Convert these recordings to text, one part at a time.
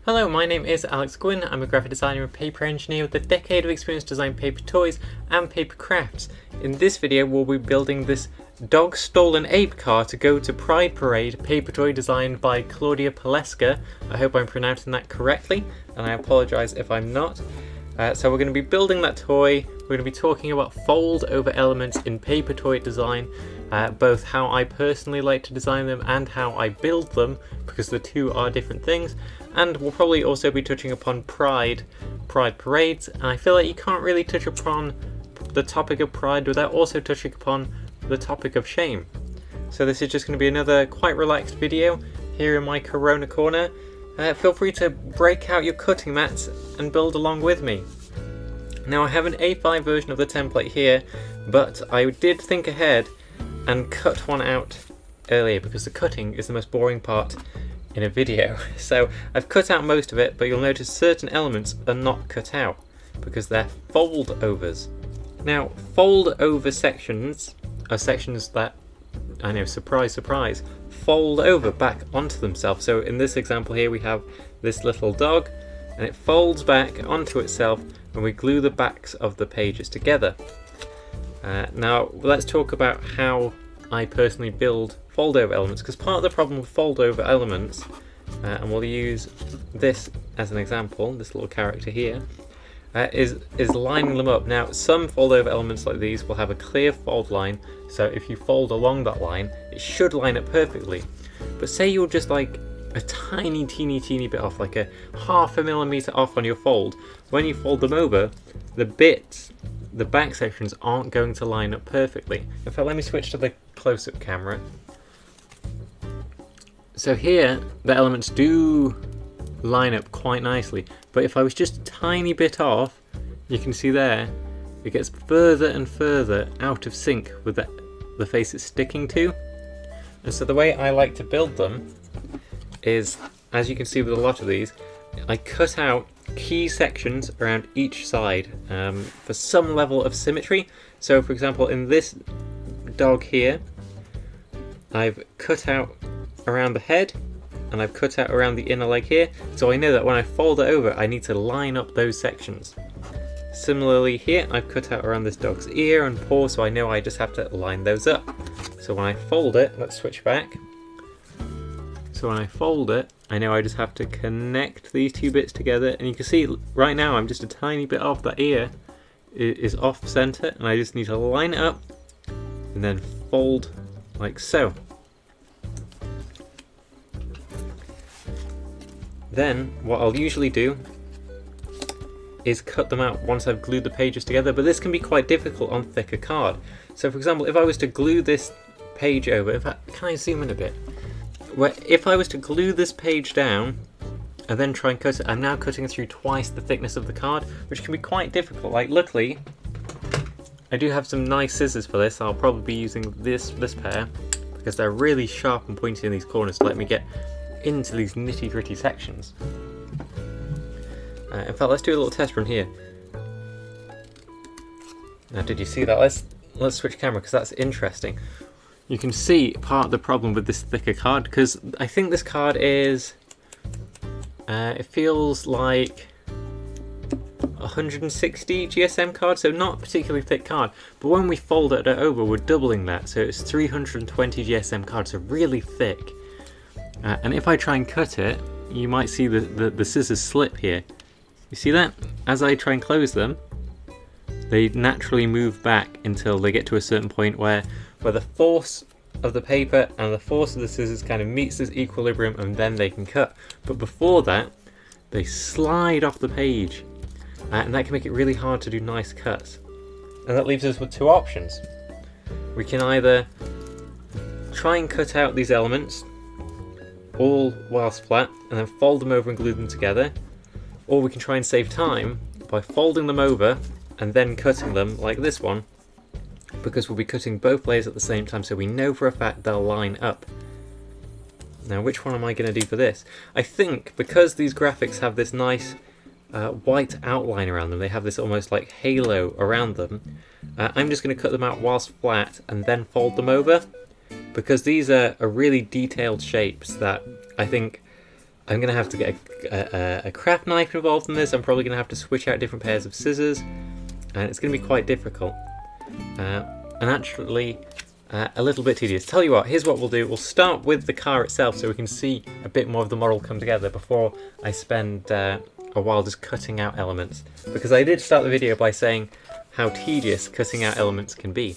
Hello, my name is Alex Gwynn. I'm a graphic designer and paper engineer with a decade of experience designing paper toys and paper crafts. In this video, we'll be building this dog stolen ape car to go to Pride Parade paper toy designed by Claudia Plescia. I hope I'm pronouncing that correctly, and I apologise if I'm not. So we're going to be building that toy. We're going to be talking about fold over elements in paper toy design, both how I personally like to design them and how I build them, because the two are different things. And we'll probably also be touching upon Pride parades, and I feel like you can't really touch upon the topic of pride without also touching upon the topic of shame. So this is just going to be another quite relaxed video here in my Corona corner. Feel free to break out your cutting mats and build along with me. Now I have an A5 version of the template here, but I did think ahead and cut one out earlier because the cutting is the most boring part in a video. So I've cut out most of it, but you'll notice certain elements are not cut out because they're fold overs. Now fold over sections are sections that, I know, surprise surprise, fold over back onto themselves. So in this example here we have this little dog and it folds back onto itself when we glue the backs of the pages together. Now let's talk about how I personally build fold over elements, because part of the problem with fold over elements, and we'll use this as an example, this little character here, is lining them up. Now some fold over elements like these will have a clear fold line, so if you fold along that line it should line up perfectly. But say you're just like a tiny bit off, like a half a millimeter off on your fold, when you fold them over, the back sections aren't going to line up perfectly. In fact, let me switch to the close-up camera. So here the elements do line up quite nicely, but if I was just a tiny bit off, you can see there it gets further and further out of sync with the face it's sticking to. And so the way I like to build them is, as you can see with a lot of these, I cut out key sections around each side for some level of symmetry. So for example, in this dog here, I've cut out around the head and I've cut out around the inner leg here, so I know that when I fold it over I need to line up those sections. Similarly here, I've cut out around this dog's ear and paw, so I know I just have to line those up. So when I fold it, let's switch back. So when I fold it, I know I just have to connect these two bits together, and you can see right now I'm just a tiny bit off. That ear is off center, and I just need to line it up and then fold like so. Then what I'll usually do is cut them out once I've glued the pages together, but this can be quite difficult on thicker card. So for example, if I was to glue this page over, can I zoom in a bit? If I was to glue this page down and then try and cut it, I'm now cutting through twice the thickness of the card, which can be quite difficult. Like, luckily I do have some nice scissors for this. I'll probably be using this pair because they're really sharp and pointy in these corners to let me get into these nitty-gritty sections. In fact, let's do a little test run here. Now, did you see that? Let's switch camera because that's interesting. You can see part of the problem with this thicker card, because I think this card is, it feels like 160 GSM card, so not a particularly thick card, but when we fold it over we're doubling that, so it's 320 GSM card, so really thick. And if I try and cut it, you might see the scissors slip here. You see that? As I try and close them, they naturally move back until they get to a certain point where the force of the paper and the force of the scissors kind of meets this equilibrium, and then they can cut. But before that, they slide off the page, and that can make it really hard to do nice cuts. And that leaves us with two options. We can either try and cut out these elements all whilst flat and then fold them over and glue them together, or we can try and save time by folding them over and then cutting them like this one, because we'll be cutting both layers at the same time, so we know for a fact they'll line up. Now, which one am I going to do for this? I think because these graphics have this nice white outline around them, they have this almost like halo around them, I'm just going to cut them out whilst flat and then fold them over, because these are really detailed shapes that I think I'm going to have to get a craft knife involved in this. I'm probably going to have to switch out different pairs of scissors, and it's going to be quite difficult. And actually a little bit tedious. Tell you what, here's what we'll do. We'll start with the car itself so we can see a bit more of the model come together before I spend a while just cutting out elements. Because I did start the video by saying how tedious cutting out elements can be.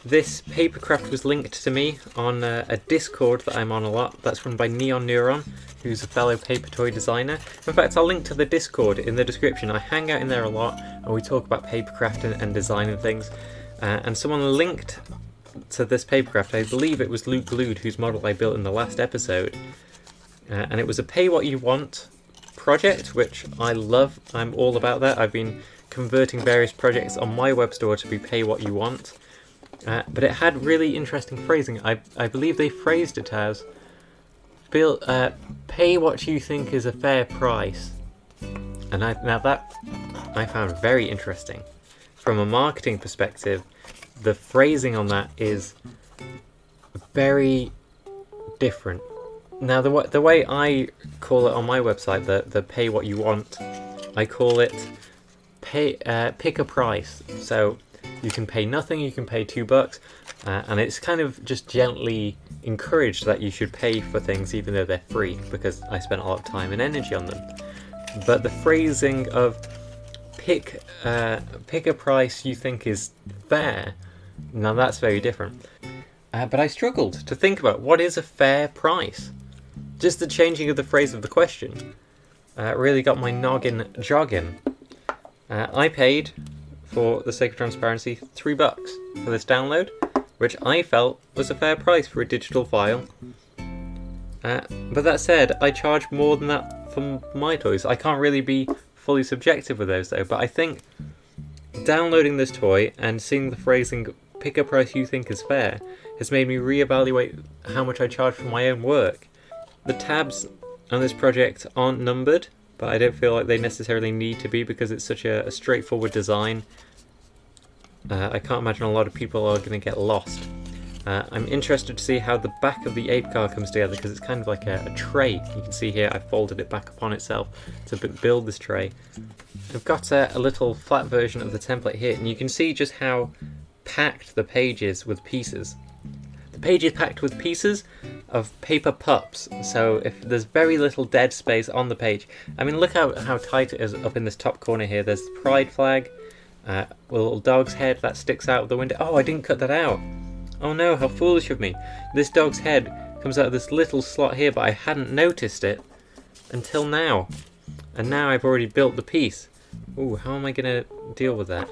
This papercraft was linked to me on a Discord that I'm on a lot. That's run by Neon Neuron, who's a fellow paper toy designer. In fact, I'll link to the Discord in the description. I hang out in there a lot and we talk about papercraft and design and things. And someone linked to this papercraft, I believe it was Luke Glued, whose model I built in the last episode. And it was a pay what you want project, which I love. I'm all about that. I've been converting various projects on my web store to be pay what you want. But it had really interesting phrasing. I believe they phrased it as pay what you think is a fair price. And now that I found very interesting. From a marketing perspective, the phrasing on that is very different. Now the way I call it on my website, the pay what you want, I call it pick a price. So you can pay nothing, you can pay $2, and it's kind of just gently encouraged that you should pay for things even though they're free, because I spent a lot of time and energy on them. But the phrasing of pick a price you think is fair, now that's very different. But I struggled to think about what is a fair price. Just the changing of the phrase of the question really got my noggin jogging. I paid, for the sake of transparency, $3 for this download, which I felt was a fair price for a digital file. But that said, I charge more than that for my toys. I can't really be fully subjective with those though, but I think downloading this toy and seeing the phrasing pick a price you think is fair has made me reevaluate how much I charge for my own work. The tabs on this project aren't numbered, but I don't feel like they necessarily need to be because it's such a straightforward design. I can't imagine a lot of people are going to get lost. I'm interested to see how the back of the ape car comes together, because it's kind of like a tray. You can see here I folded it back upon itself to build this tray. I've got a little flat version of the template here, and you can see just how packed the page is with pieces. The page is packed with pieces of paper pups, so if there's very little dead space on the page. I mean, look how tight it is up in this top corner here. There's the pride flag, a little dog's head that sticks out of the window. Oh, I didn't cut that out. Oh no, how foolish of me. This dog's head comes out of this little slot here, but I hadn't noticed it until now. And now I've already built the piece. Ooh, how am I going to deal with that?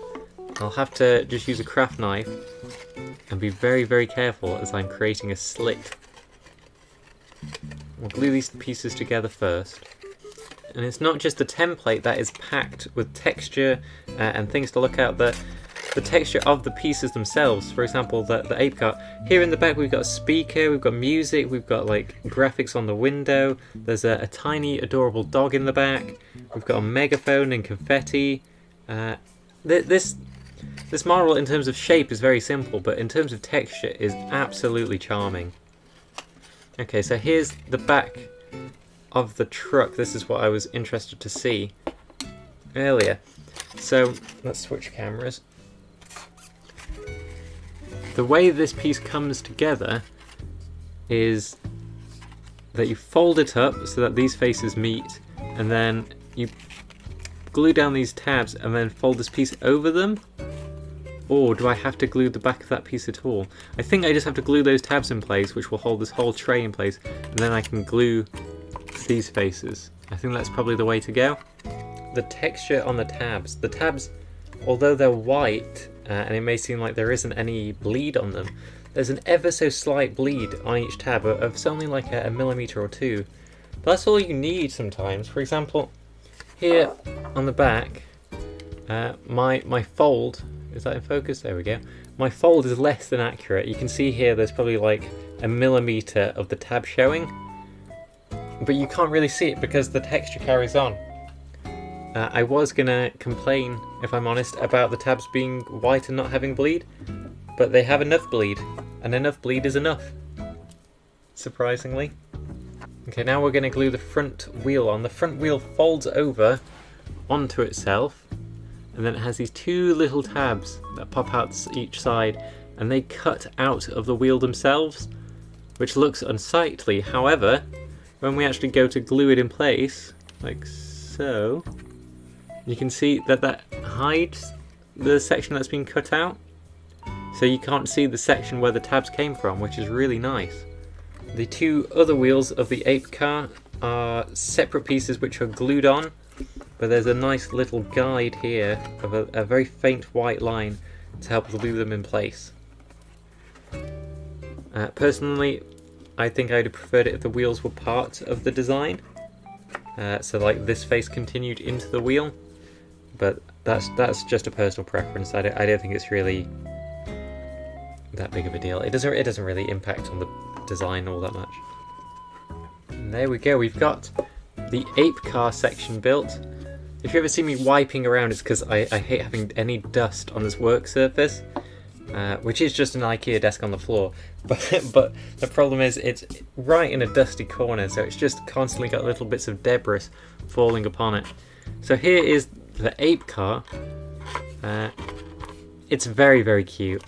I'll have to just use a craft knife and be very, very careful as I'm creating a slit. We'll glue these pieces together first. And it's not just the template that is packed with texture and things to look at, the texture of the pieces themselves. For example, the ape cart. Here in the back we've got a speaker, we've got music, we've got like graphics on the window, there's a tiny adorable dog in the back, we've got a megaphone and confetti. This model in terms of shape is very simple, but in terms of texture is absolutely charming. Okay, so here's the back of the truck. This is what I was interested to see earlier. So let's switch cameras. The way this piece comes together is that you fold it up so that these faces meet, and then you glue down these tabs and then fold this piece over them. Or do I have to glue the back of that piece at all? I think I just have to glue those tabs in place, which will hold this whole tray in place, and then I can glue these faces. I think that's probably the way to go. The texture on the tabs, although they're white, and it may seem like there isn't any bleed on them, there's an ever so slight bleed on each tab of only like a millimetre or two. But that's all you need sometimes. For example, here on the back, my fold, is that in focus? There we go. My fold is less than accurate. You can see here there's probably like a millimetre of the tab showing, but you can't really see it because the texture carries on. I was gonna complain, if I'm honest, about the tabs being white and not having bleed, but they have enough bleed, and enough bleed is enough, surprisingly. Okay, now we're going to glue the front wheel on. The front wheel folds over onto itself, and then it has these two little tabs that pop out each side, and they cut out of the wheel themselves, which looks unsightly. However, when we actually go to glue it in place, like so, you can see that that hides the section that's been cut out, so you can't see the section where the tabs came from, which is really nice. The two other wheels of the ape car are separate pieces which are glued on, but there's a nice little guide here of a very faint white line to help glue them in place. Personally, I think I'd have preferred it if the wheels were part of the design, so like this face continued into the wheel, but that's just a personal preference. I don't think it's really that big of a deal. It doesn't really impact on the design all that much. And there we go, we've got the ape car section built. If you ever see me wiping around, it's because I hate having any dust on this work surface, which is just an IKEA desk on the floor. But the problem is it's right in a dusty corner, so it's just constantly got little bits of debris falling upon it. So here is the ape car. It's very, very cute.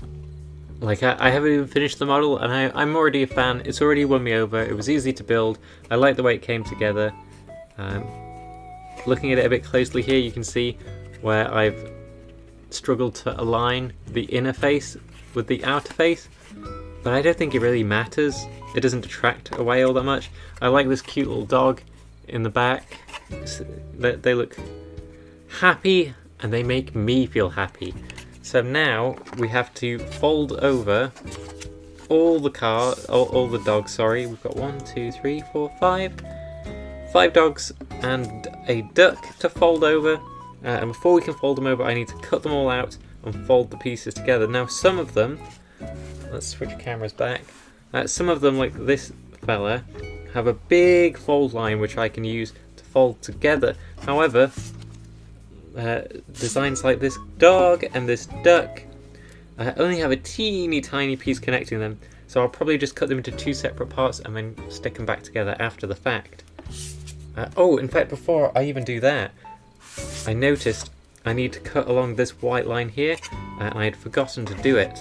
Like, I haven't even finished the model, and I'm already a fan. It's already won me over. It was easy to build. I like the way it came together. Looking at it a bit closely here, you can see where I've struggled to align the inner face with the outer face, but I don't think it really matters. It doesn't detract away all that much. I like this cute little dog in the back. They look happy, and they make me feel happy. So now we have to fold over all the dogs, sorry. We've got 1, 2, 3, 4, 5 dogs and a duck to fold over. And before we can fold them over, I need to cut them all out and fold the pieces together. Now some of them, let's switch cameras back. Some of them, like this fella, have a big fold line which I can use to fold together. However, designs like this dog and this duck only have a teeny tiny piece connecting them, so I'll probably just cut them into two separate parts and then stick them back together after the fact. Oh, in fact, before I even do that, I noticed I need to cut along this white line here, and I had forgotten to do it,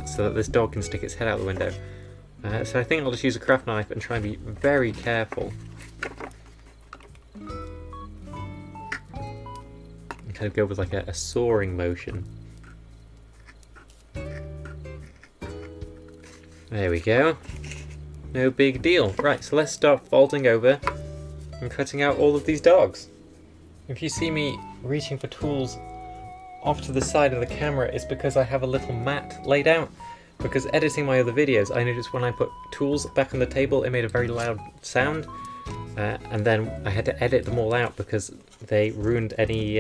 so that this dog can stick its head out the window. So I think I'll just use a craft knife and try and be very careful. Kind of go with like a soaring motion. There we go. No big deal. Right, so let's start folding over and cutting out all of these dogs. If you see me reaching for tools off to the side of the camera, it's because I have a little mat laid out. Because editing my other videos, I noticed when I put tools back on the table, it made a very loud sound. And then I had to edit them all out because they ruined any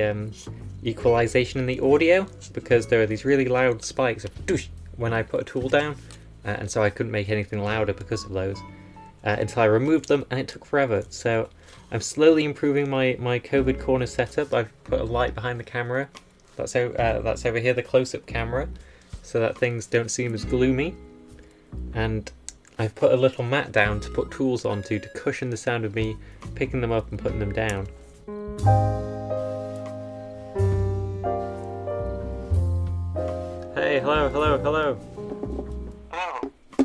equalization in the audio, because there are these really loud spikes of doosh when I put a tool down, and so I couldn't make anything louder because of those until I removed them, and it took forever. So I'm slowly improving my COVID corner setup. I've put a light behind the camera. That's over here, the close-up camera, so that things don't seem as gloomy. And I've put a little mat down to put tools onto to cushion the sound of me picking them up and putting them down. Hey, hello. Hello.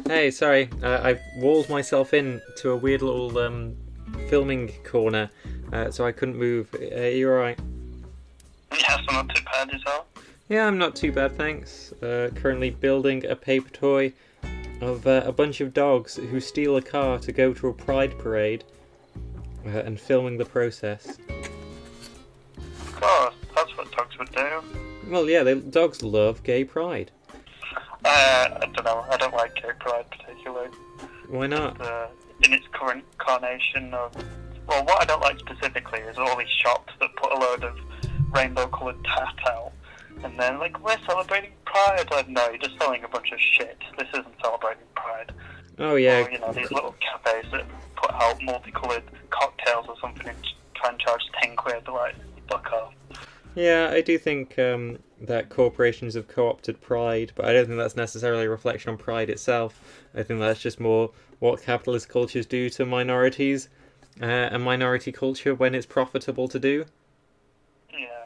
Hey, sorry, I've walled myself in to a weird little filming corner, so I couldn't move. You alright? Yes, I'm not too bad yourself. Yeah, I'm not too bad, thanks. Currently building a paper toy of a bunch of dogs who steal a car to go to a pride parade, and filming the process. Of course, that's what dogs would do. Well, yeah, dogs love gay pride. I don't know, I don't like gay pride particularly. Why not? In its current incarnation of... Well, what I don't like specifically is all these shops that put a load of rainbow-coloured tat out, and then, like, we're celebrating pride. Like, no, you're just selling a bunch of shit. This isn't celebrating pride. Oh, yeah. Or, you know, these little cafes that put out multicoloured cocktails or something and try and charge 10 quid, like, fuck off. Yeah, I do think that corporations have co-opted Pride, but I don't think that's necessarily a reflection on Pride itself. I think that's just more what capitalist cultures do to minorities and minority culture when it's profitable to do. Yeah.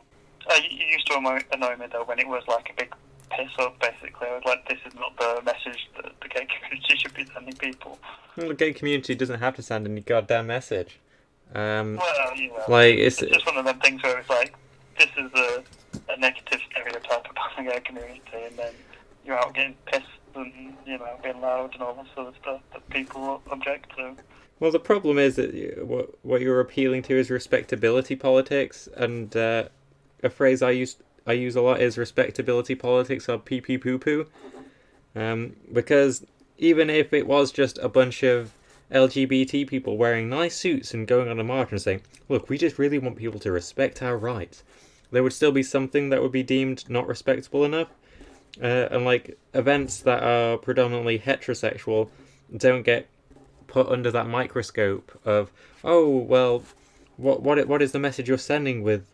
You used to annoy me though when it was like a big piss up, basically. I was like, this is not the message that the gay community should be sending people. Well, the gay community doesn't have to send any goddamn message. Well, like it's just one of them things where it's like, this is a negative stereotype about the gay community, and then you're out getting pissed and, being loud and all this sort of stuff that people object to. Well, the problem is that what you're appealing to is respectability politics, and a phrase I use a lot is respectability politics or pee pee poo poo. Because even if it was just a bunch of LGBT people wearing nice suits and going on a march and saying, look, we just really want people to respect our rights, there would still be something that would be deemed not respectable enough. And like events that are predominantly heterosexual don't get put under that microscope of, oh, well, what is the message you're sending with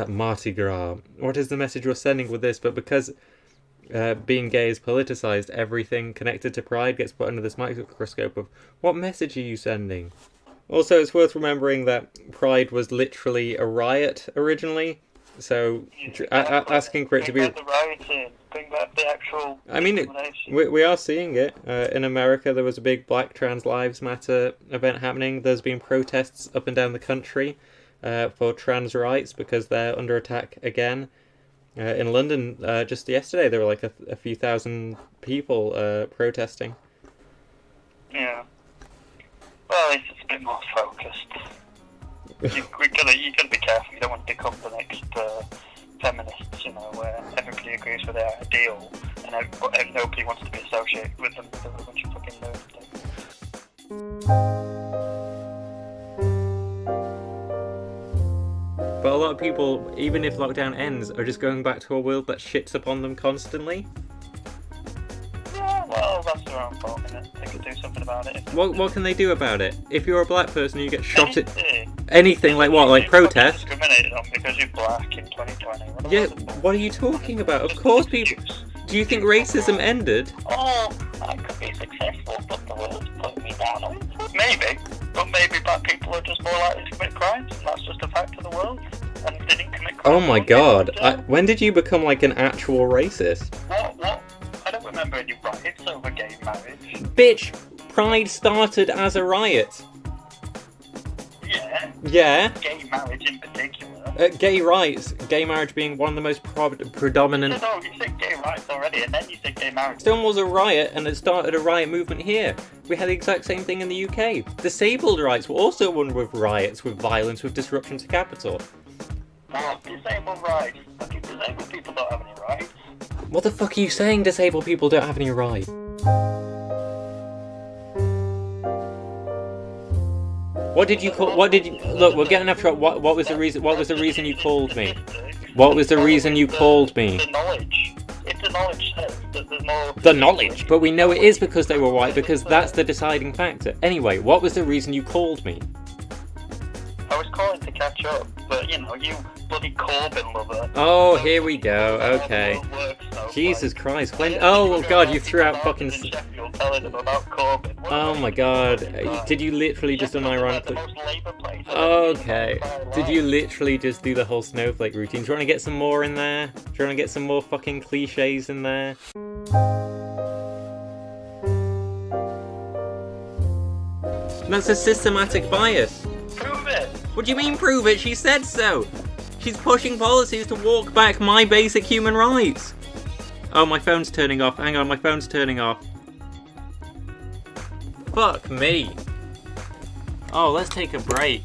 Mardi Gras? What is the message you're sending with this? But because being gay is politicized, everything connected to Pride gets put under this microscope of, what message are you sending? Also, it's worth remembering that Pride was literally a riot originally, so asking for it to be... Bring back the rioting, bring back the actual... I mean, we are seeing it. In America, there was a big Black Trans Lives Matter event happening. There's been protests up and down the country for trans rights because they're under attack again. In London, just yesterday, there were like a few thousand people protesting. Yeah. Well, it's just a bit more focused. You gotta be careful. You don't want to become the next feminists, where everybody agrees with their ideal and nobody wants to be associated with them because of a bunch of fucking nerds. But a lot of people, even if lockdown ends, are just going back to a world that shits upon them constantly. Yeah, well, that's their own fault, isn't it? They can do something about it. What can they do about it? If you're a black person, you get shot at... Anything, like what? Like protest? Discriminated on because you're black in 2020. Yeah, what are you talking about? Of course people... Do you think racism ended? Oh, I could be successful, but the world's putting me down on it. Maybe, but maybe black people are just more likely to commit crimes, and that's just a fact of the world. And if they didn't commit crimes... Oh my god, when did you become like an actual racist? What? I don't remember any riots over gay marriage. Bitch, Pride started as a riot. Yeah. Yeah. Gay marriage in particular. Gay rights, gay marriage being one of the most predominant... No, you said gay rights already, and then you said gay marriage. Stonewall's a riot, and it started a riot movement here. We had the exact same thing in the UK. Disabled rights were also one with riots, with violence, with disruption to capital. Well, disabled rights. Fucking disabled people don't have any rights. What the fuck are you saying, disabled people don't have any rights? What did you... Look, we're getting off track. What was the reason you called me? What was the reason you called me? The knowledge. If the knowledge says that there's more... The knowledge? But we know it is because they were white, because that's the deciding factor. Anyway, what was the reason you called me? I was calling to catch up, but, you bloody Corbyn lover. Oh, here we go. Okay. Jesus Christ. When... Oh, God, you threw out fucking... Telling them about Corbyn. Oh my god. Did you literally just unironically... Okay. Did you literally just do the whole snowflake routine? Do you want to get some more in there? Do you want to get some more fucking cliches in there? That's a systematic bias. Prove it! What do you mean prove it? She said so! She's pushing policies to walk back my basic human rights! Oh, my phone's turning off. Hang on, my phone's turning off. Fuck me. Oh, let's take a break.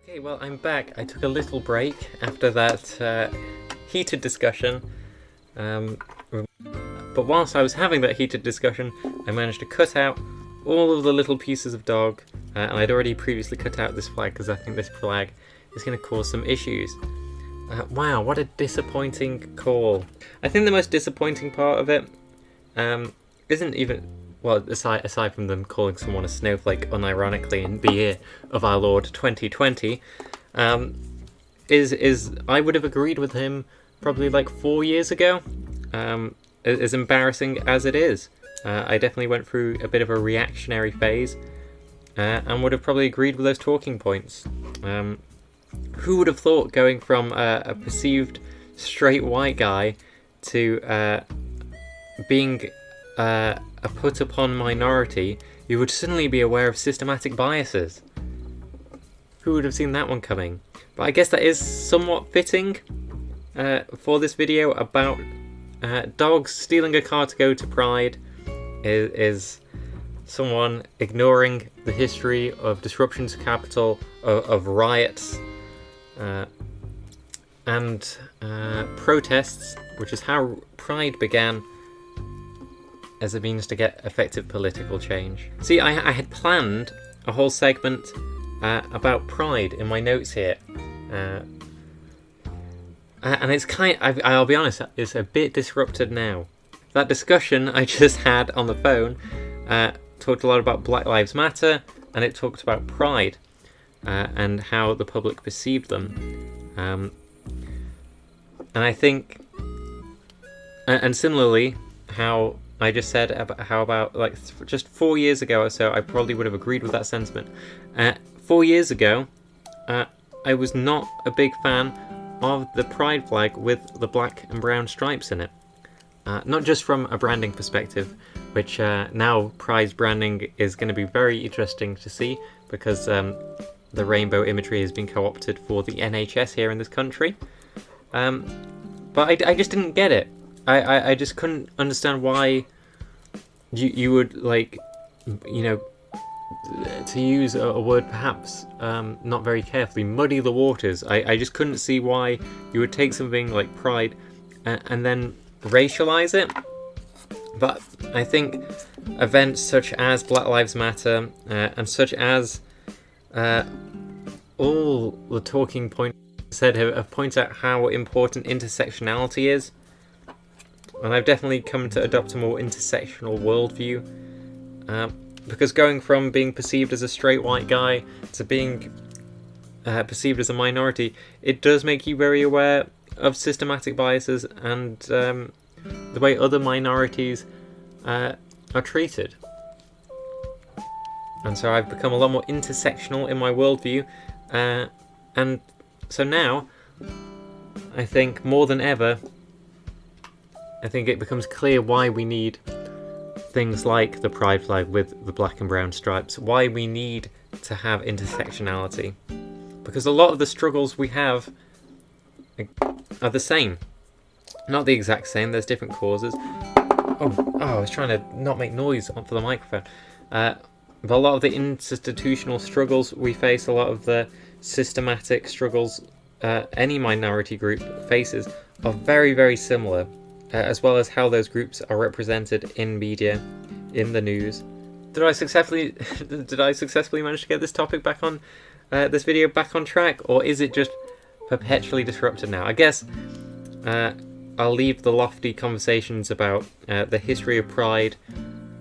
Okay, well, I'm back. I took a little break after that heated discussion. But whilst I was having that heated discussion, I managed to cut out all of the little pieces of dog. And I'd already previously cut out this flag because I think this flag is going to cause some issues. Wow, what a disappointing call. I think the most disappointing part of it isn't even... Well, aside from them calling someone a snowflake unironically in the year of our Lord 2020, is I would have agreed with him probably like 4 years ago. As embarrassing as it is, I definitely went through a bit of a reactionary phase, and would have probably agreed with those talking points. Who would have thought going from a perceived straight white guy to being a put upon minority, you would suddenly be aware of systematic biases? Who would have seen that one coming? But I guess that is somewhat fitting for this video about dogs stealing a car to go to Pride. Is someone ignoring the history of disruption to capital, of riots, and protests, which is how Pride began as a means to get effective political change. See, I had planned a whole segment about Pride in my notes here, and it's I'll be honest, it's a bit disrupted now. That discussion I just had on the phone talked a lot about Black Lives Matter, and it talked about Pride and how the public perceived them. And I think, and similarly, how I just said about like just 4 years ago or so, I probably would have agreed with that sentiment. 4 years ago, I was not a big fan of the Pride flag with the black and brown stripes in it. Not just from a branding perspective, which now Pride's branding is going to be very interesting to see, because the rainbow imagery has been co-opted for the NHS here in this country. But I just didn't get it. I just couldn't understand why you would, like, you know, to use a word perhaps not very carefully, muddy the waters. I just couldn't see why you would take something like Pride and then racialize it. But I think events such as Black Lives Matter and such as all the talking points said have pointed out how important intersectionality is, and I've definitely come to adopt a more intersectional worldview, because going from being perceived as a straight white guy to being perceived as a minority, it does make you very aware of systematic biases and the way other minorities are treated. And so I've become a lot more intersectional in my worldview, and so now I think more than ever, I think it becomes clear why we need things like the Pride flag with the black and brown stripes, why we need to have intersectionality, because a lot of the struggles we have are the same. Not the exact same, there's different causes. Oh, I was trying to not make noise for the microphone. But a lot of the institutional struggles we face, a lot of the systematic struggles any minority group faces are very, very similar, as well as how those groups are represented in media, in the news. Did I successfully manage to get this topic back on, this video back on track, or is it just perpetually disrupted now? I guess I'll leave the lofty conversations about the history of Pride,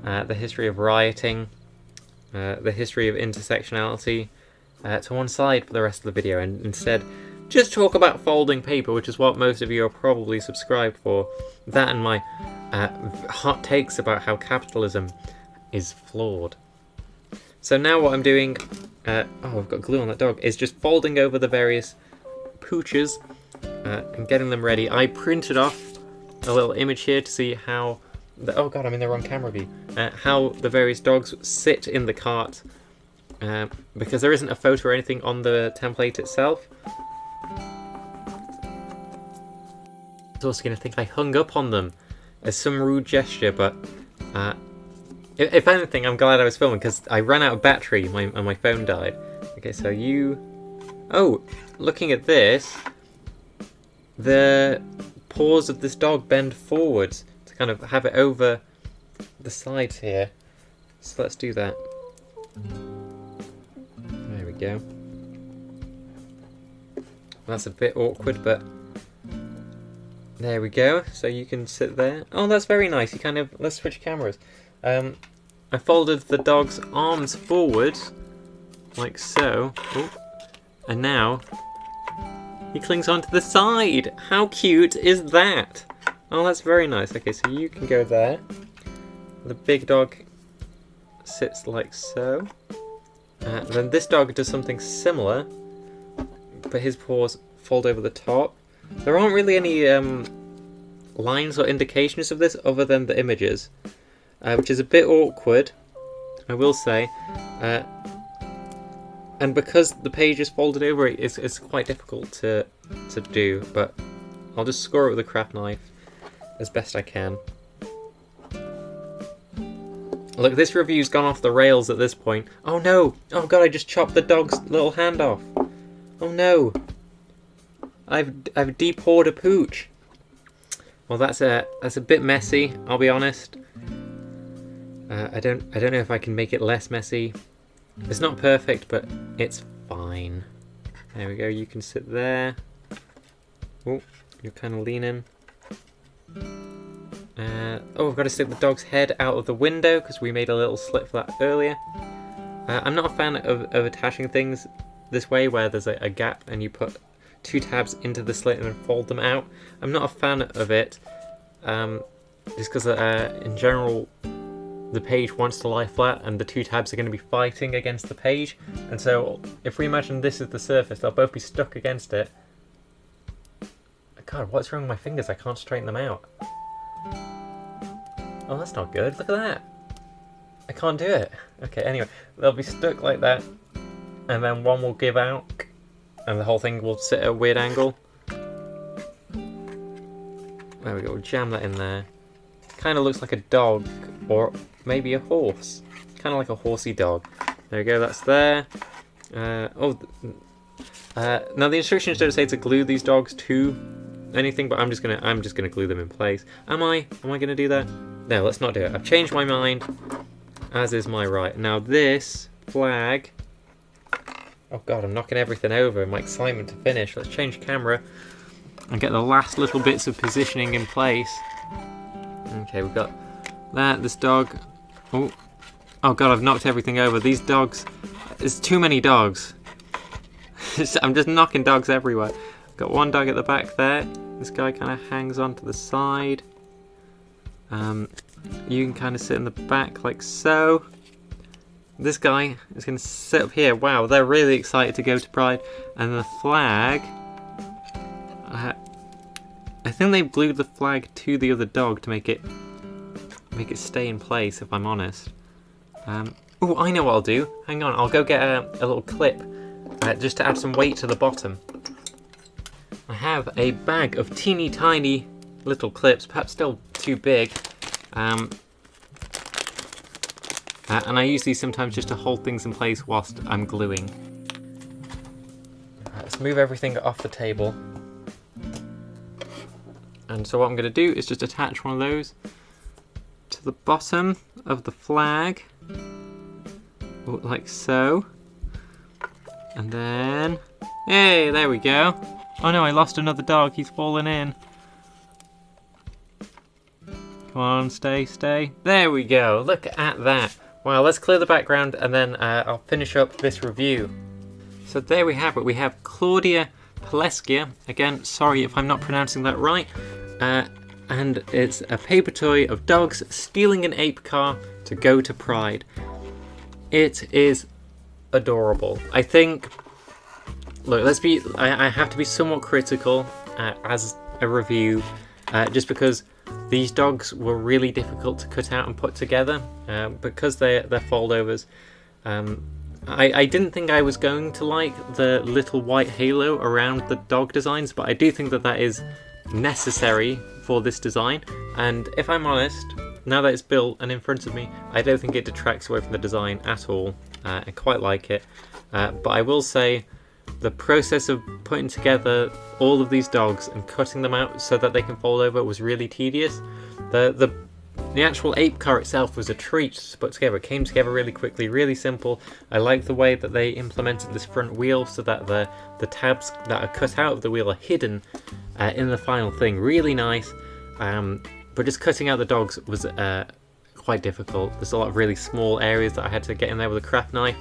the history of rioting, the history of intersectionality to one side for the rest of the video, and instead just talk about folding paper, which is what most of you are probably subscribed for. That and my hot takes about how capitalism is flawed. So now what I'm doing, I've got glue on that dog, is just folding over the various pooches and getting them ready. I printed off a little image here to see how, oh god, I'm in the wrong camera view, how the various dogs sit in the cart, because there isn't a photo or anything on the template itself. I was also going to think I hung up on them as some rude gesture, but if anything, I'm glad I was filming, because I ran out of battery and my phone died. Okay, so looking at this, the paws of this dog bend forwards to kind of have it over the sides here. So let's do that. There we go. That's a bit awkward, but there we go. So you can sit there. Oh, that's very nice. You kind of, let's switch cameras. I folded the dog's arms forward, like so. Ooh. And now He clings onto the side. How cute is that? Oh, that's very nice. Okay, so you can go there. The big dog sits like so. Then this dog does something similar, but his paws fold over the top. There aren't really any lines or indications of this other than the images, which is a bit awkward, I will say. And because the page is folded over, it's quite difficult to do, but I'll just score it with a craft knife as best I can. Look, this review's gone off the rails at this point. Oh no! Oh god, I just chopped the dog's little hand off. Oh no! I've de-pawed a pooch. Well, that's a bit messy, I'll be honest. I don't know if I can make it less messy. It's not perfect, but it's fine. There we go, you can sit there. Oh, you're kind of leaning. Oh, I've got to stick the dog's head out of the window because we made a little slit for that earlier. I'm not a fan of attaching things this way where there's a gap and you put 2 tabs into the slit and then fold them out. I'm not a fan of it just because in general the page wants to lie flat and the 2 tabs are going to be fighting against the page, and so if we imagine this is the surface, they'll both be stuck against it. God, what's wrong with my fingers? I can't straighten them out. Oh, that's not good. Look at that. I can't do it. Okay, anyway, they'll be stuck like that, and then one will give out, and the whole thing will sit at a weird angle. There we go, we'll jam that in there. Kind of looks like a dog, or maybe a horse. Kind of like a horsey dog. There we go, that's there. Now the instructions don't say to glue these dogs to anything, but I'm just gonna glue them in place. Am I gonna do that? No, let's not do it. I've changed my mind, as is my right. Now this flag. Oh god, I'm knocking everything over in my excitement to finish. Let's change camera and get the last little bits of positioning in place. Okay, we've got that, this dog. Oh god, I've knocked everything over. These dogs, there's too many dogs. I'm just knocking dogs everywhere. Got one dog at the back there. This guy kind of hangs onto the side. You can kind of sit in the back like so. This guy is going to sit up here. Wow, they're really excited to go to Pride. And the flag, I think they've glued the flag to the other dog to make it stay in place, if I'm honest. Oh, I know what I'll do. Hang on, I'll go get a little clip just to add some weight to the bottom. I have a bag of teeny tiny little clips, perhaps still too big. And I use these sometimes just to hold things in place whilst I'm gluing. Let's move everything off the table. And so what I'm going to do is just attach one of those to the bottom of the flag, like so. And then, hey, there we go. Oh no, I lost another dog, he's fallen in. Come on, stay. There we go, look at that. Wow, let's clear the background and then I'll finish up this review. So there we have it, we have Claudia Plescia. Again, sorry if I'm not pronouncing that right. And it's a paper toy of dogs stealing an ape car to go to Pride. It is adorable. I think, look, I have to be somewhat critical as a review, just because these dogs were really difficult to cut out and put together, because they're foldovers. I didn't think I was going to like the little white halo around the dog designs, but I do think that is necessary for this design, and if I'm honest, now that it's built and in front of me, I don't think it detracts away from the design at all. I quite like it, but I will say the process of putting together all of these dogs and cutting them out so that they can fold over was really tedious. The actual ape car itself was a treat to put together. It came together really quickly, really simple. I like the way that they implemented this front wheel so that the tabs that are cut out of the wheel are hidden in the final thing. Really nice, but just cutting out the dogs was quite difficult. There's a lot of really small areas that I had to get in there with a craft knife.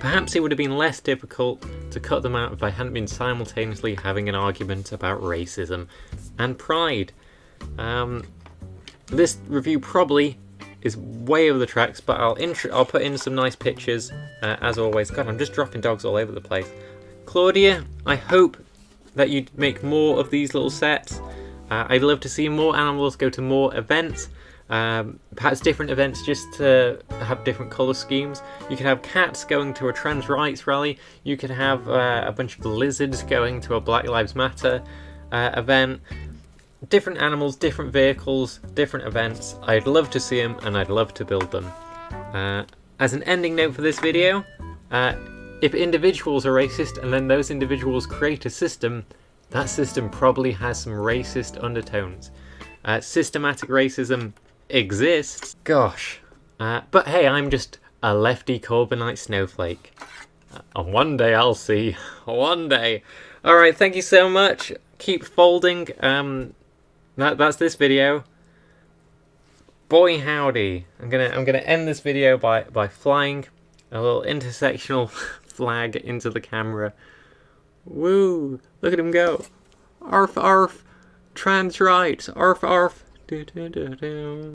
Perhaps it would have been less difficult to cut them out if I hadn't been simultaneously having an argument about racism and pride. This review probably is way over the tracks, but I'll put in some nice pictures as always. God, I'm just dropping dogs all over the place. Claudia, I hope that you make more of these little sets. I'd love to see more animals go to more events. Perhaps different events just to have different colour schemes. You could have cats going to a trans rights rally. You could have a bunch of lizards going to a Black Lives Matter event. Different animals, different vehicles, different events. I'd love to see them and I'd love to build them. As an ending note for this video, if individuals are racist and then those individuals create a system, that system probably has some racist undertones. Systematic racism exists. Gosh. But hey, I'm just a lefty Corbynite snowflake. And one day I'll see. One day. Alright, thank you so much. Keep folding. That's this video. Boy howdy. I'm gonna end this video by flying a little intersectional flag into the camera. Woo! Look at him go. Arf arf. Trans rights. Arf arf. Do do do do.